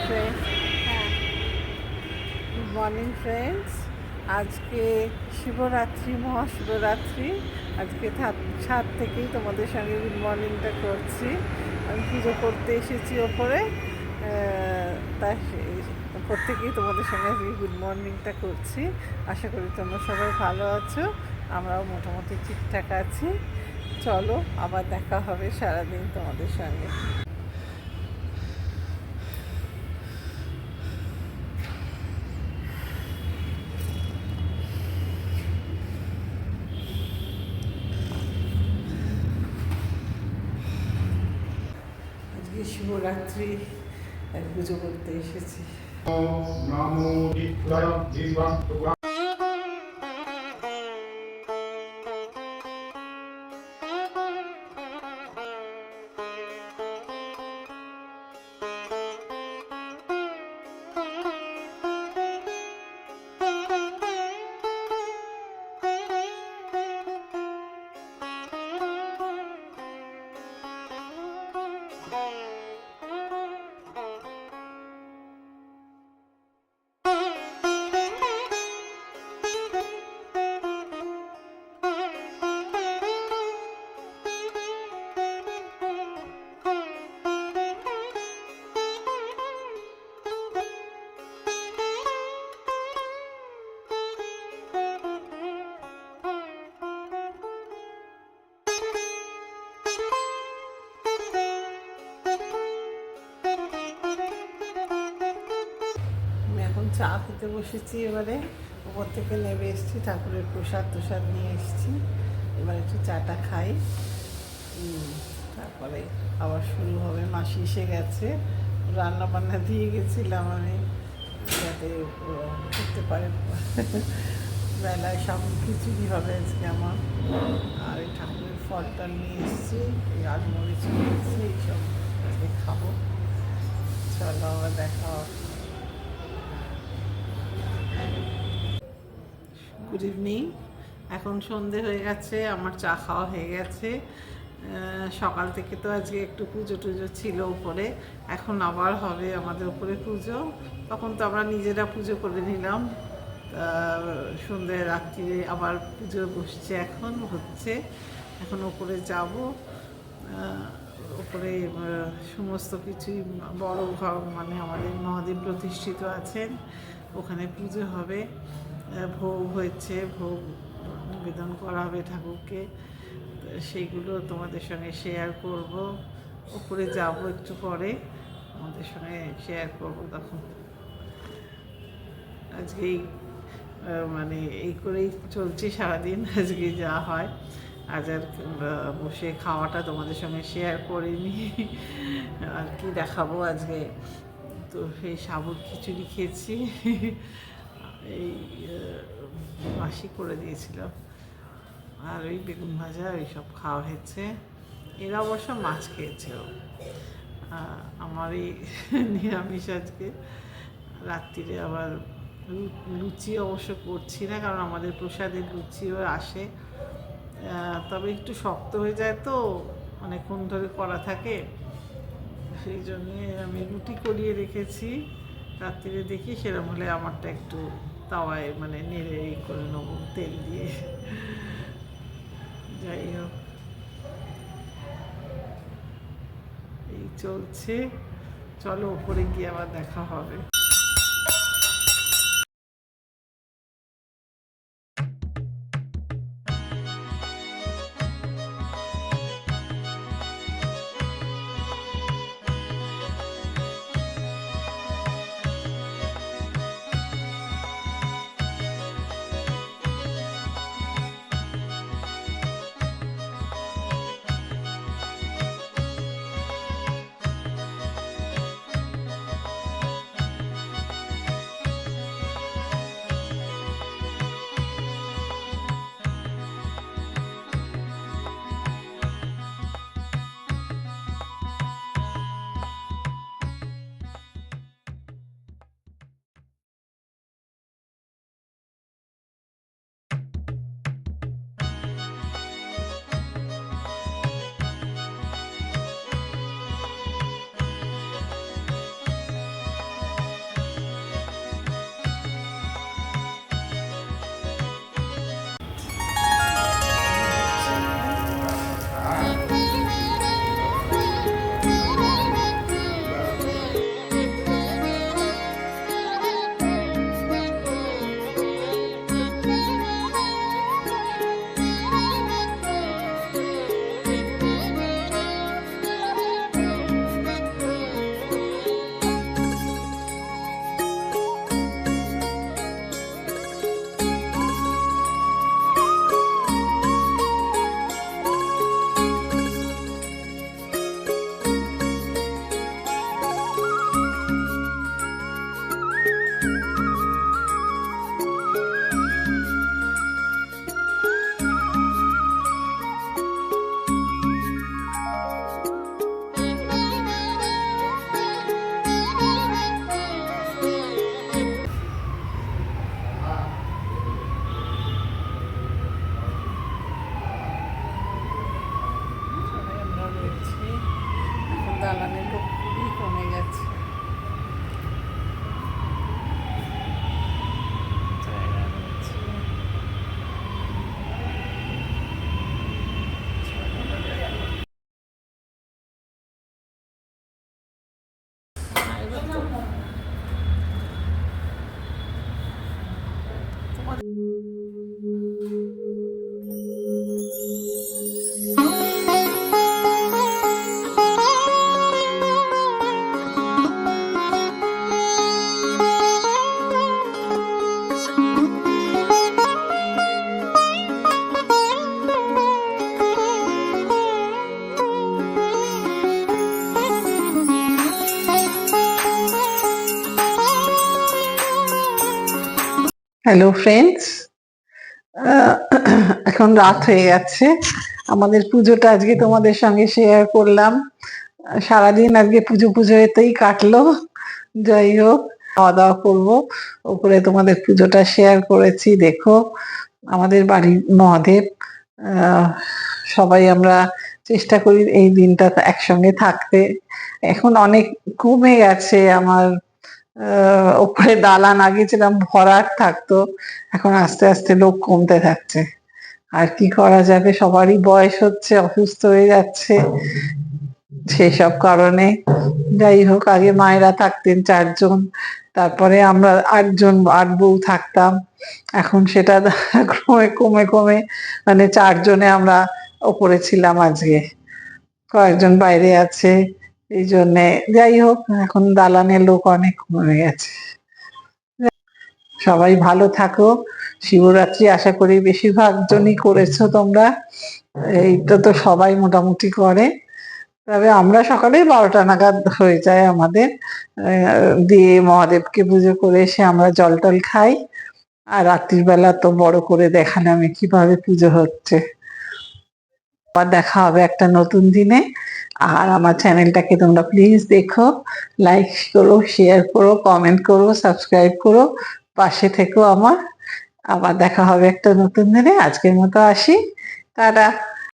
Friends, good morning friends. আজকে শিবরাত্রি, মহাশিবরাত্রি। আজকে ছাদ থেকেই তোমাদের সঙ্গে গুড মর্নিংটা করছি। আমি পুজো করতে এসেছি ওপরে, তাই ওপর থেকেই তোমাদের সঙ্গে আজকে গুড মর্নিংটা করছি। আশা করি তোমরা সবাই ভালো আছো, আমরাও মোটামুটি ঠিকঠাক আছি। চলো আবার দেখা হবে সারাদিন তোমাদের সঙ্গে। আজকে শিবরাত্রি, পুজো করতে এসেছি। চা খেতে বসেছি, এবারে ওপর থেকে নেমে এসেছি, ঠাকুরের প্রসাদ নিয়ে এসেছি। এবার একটু চাটা খাই, তারপরে আবার শুরু হবে। মাসি এসে গেছে, রান্না বান্না দিয়ে গেছিলাম আমি, যাতে করতে পারে। বেলায় সব খিচুড়ি হবে আজকে আমার। আর এই ঠাকুরের ফলটা নিয়ে এসেছি, এই আলু মরিচ নিয়ে এসেছি, এইসব আজকে খাবো। চলো আবার দেখা হবে। Good evening. এখন সন্ধে হয়ে গেছে, আমার চা খাওয়া হয়ে গেছে। সকাল থেকে তো আজকে একটু পুজো টুজো ছিল উপরে, এখন আবার হবে আমাদের উপরে পুজো। তখন তো আমরা নিজেরা পুজো করে নিলাম, সন্ধ্যে রাত্রিরে আবার পুজো বসছে, এখন হচ্ছে। এখন উপরে যাব, উপরে সমস্ত কিছুই বড় ঘর, মানে আমাদের মহাদেব প্রতিষ্ঠিত আছেন, ওখানে পুজো হবে। ভোগ হয়েছে, ভোগ নিবেদন করা হবে ঠাকুরকে, সেইগুলো তোমাদের সঙ্গে শেয়ার করব। উপরে যাব একটু পরে, আমাদের সঙ্গে শেয়ার করব। তখন আজকেই মানে এই করেই চলছে সারাদিন, আজকে যা হয়। আজ আর বসে খাওয়াটা তোমাদের সঙ্গে শেয়ার করিনি, আর কি দেখাবো আজকে। তো সেই সাবুর খিচুড়ি খেয়েছি, এই মাসি করে দিয়েছিলাম, আর ওই বেগুন ভাজা এইসব খাওয়া হয়েছে। এরা অবশ্য মাছ খেয়েছে, আমার এই নিরামিষ আজকে। রাত্রিরে আবার লুচি অবশ্য করছি না, কারণ আমাদের প্রসাদের লুচিও আসে, তবে একটু শক্ত হয়ে যায় তো, অনেকক্ষণ ধরে করা থাকে, সেই জন্যে আমি রুটি করিয়ে রেখেছি। রাত্রিরে দেখি সেরকম হলে আমারটা একটু তাওয়ায় মানে নেড়ে করে নেবো তেল দিয়ে। যাই হোক, এই চলছে। চলো উপরে গিয়ে আবার দেখা হবে। হ্যালো ফ্রেন্ডস, এখন রাত হয়ে গেছে। আমাদের পুজোটা আজকে তোমাদের সঙ্গে শেয়ার করলাম। সারাদিন আজকে পুজো পুজো এতেই কাটলো। যাই হোক, খাওয়া দাওয়া করবো, ওপরে তোমাদের পুজোটা শেয়ার করেছি। দেখো, আমাদের বাড়ির মহাদেব, সবাই আমরা চেষ্টা করি এই দিনটা একসঙ্গে থাকতে। এখন অনেক কমে গেছে। আমার ওপরে দালান আগে ছিলাম ভরাট থাকতো, এখন আস্তে আস্তে লোক কমতে থাকছে। আর কি করা যাবে, সবারই বয়স হচ্ছে, অসুস্থ হয়ে যাচ্ছে, সেসব কারণে। যাই হোক, আগে মায়েরা থাকতেন 4 জন, তারপরে আমরা 8 জন, 8 বউ থাকতাম। এখন সেটা ক্রমে কমে কমে মানে 4 জনে আমরা ওপরে ছিলাম। আজকে কয়েকজন বাইরে আছে, এই জন্যে। যাই হোক, এখন দালানের লোক অনেক কমে গেছে। সবাই ভালো থাকো। শিবরাত্রি আশা করি বেশিরভাগ জনই করেছো তোমরা। এইটা তো সবাই মোটামুটি করে, তবে আমরা সকালে 12টা নাগাদ হয়ে যায় আমাদের। দিয়ে মহাদেবকে পুজো করে এসে আমরা জল টল খাই। আর রাত্রির বেলা তো বড় করে দেখালাম কিভাবে পুজো হচ্ছে। আবার দেখা হবে একটা নতুন দিনে। আর আমার চ্যানেলটাকে তোমরা প্লিজ দেখো, লাইক করো, শেয়ার করো, কমেন্ট করো, সাবস্ক্রাইব করো, পাশে থেকো আমার। আবার দেখা হবে একটা নতুন দিনে। আজকের মতো আসি, টাটা।